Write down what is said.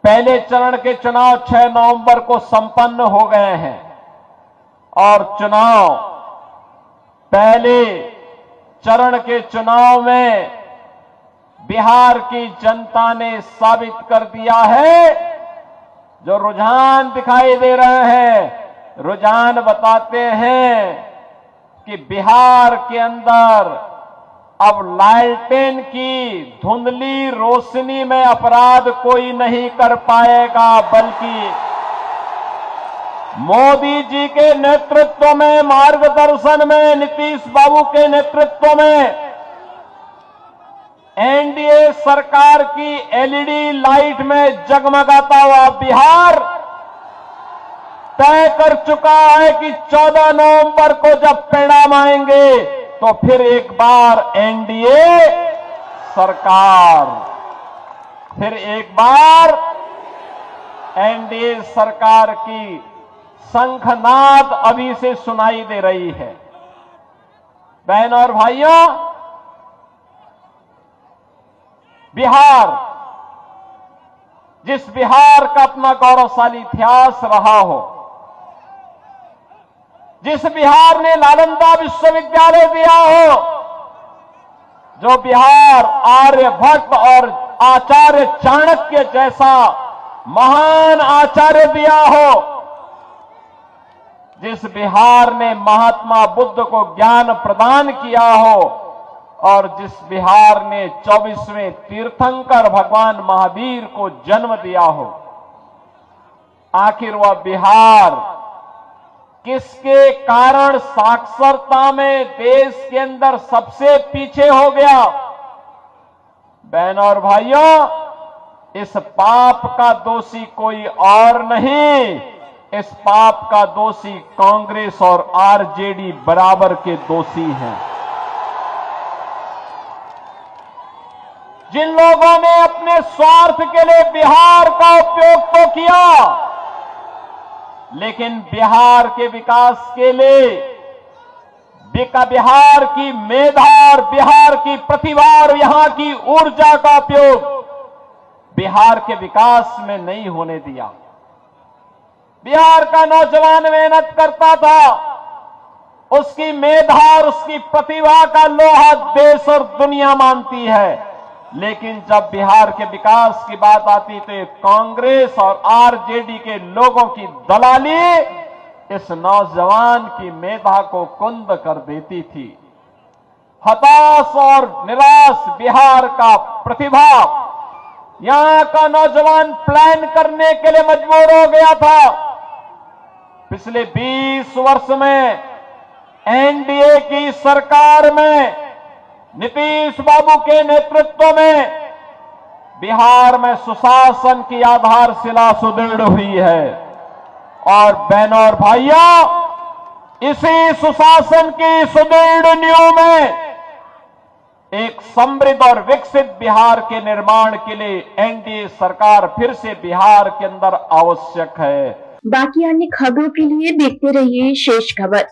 पहले चरण के चुनाव 6 नवंबर को संपन्न हो गए हैं और पहले चरण के चुनाव में बिहार की जनता ने साबित कर दिया है। जो रुझान दिखाई दे रहे हैं, रुझान बताते हैं कि बिहार के अंदर अब लालटेन की धुंधली रोशनी में अपराध कोई नहीं कर पाएगा, बल्कि मोदी जी के नेतृत्व में, मार्गदर्शन में, नीतीश बाबू के नेतृत्व में एनडीए सरकार की एलईडी लाइट में जगमगाता हुआ बिहार तय कर चुका है कि 14 नवंबर को जब परिणाम आएंगे तो फिर एक बार एनडीए सरकार, फिर एक बार एनडीए सरकार की शंखनाद अभी से सुनाई दे रही है। बहनों और भाइयों, बिहार, जिस बिहार का अपना गौरवशाली इतिहास रहा हो, जिस बिहार ने नालंदा विश्वविद्यालय दिया हो, जो बिहार आर्यभट्ट और आचार्य चाणक्य जैसा महान आचार्य दिया हो, जिस बिहार ने महात्मा बुद्ध को ज्ञान प्रदान किया हो और जिस बिहार ने 24वें तीर्थंकर भगवान महावीर को जन्म दिया हो, आखिर वह बिहार किसके कारण साक्षरता में देश के अंदर सबसे पीछे हो गया? बहनों और भाइयों, इस पाप का दोषी कोई और नहीं, इस पाप का दोषी कांग्रेस और आरजेडी बराबर के दोषी हैं। जिन लोगों ने अपने स्वार्थ के लिए बिहार का उपयोग तो किया, लेकिन बिहार के विकास के लिए बिहार की मेधा और बिहार की प्रतिभा और यहां की ऊर्जा का उपयोग बिहार के विकास में नहीं होने दिया। बिहार का नौजवान मेहनत करता था, उसकी मेधा और उसकी प्रतिभा का लोहा देश और दुनिया मानती है, लेकिन जब बिहार के विकास की बात आती तो कांग्रेस और आरजेडी के लोगों की दलाली इस नौजवान की मेधा को कुंद कर देती थी। हताश और निराश बिहार का प्रतिभा, यहां का नौजवान प्लान करने के लिए मजबूर हो गया था। पिछले 20 वर्ष में एनडीए की सरकार में, नीतीश बाबू के नेतृत्व में बिहार में सुशासन की आधारशिला सुदृढ़ हुई है। और बहनों और भाइयों, इसी सुशासन की सुदृढ़ नींव में एक समृद्ध और विकसित बिहार के निर्माण के लिए एनडीए सरकार फिर से बिहार के अंदर आवश्यक है। बाकी अन्य खबरों के लिए देखते रहिए शेष खबर।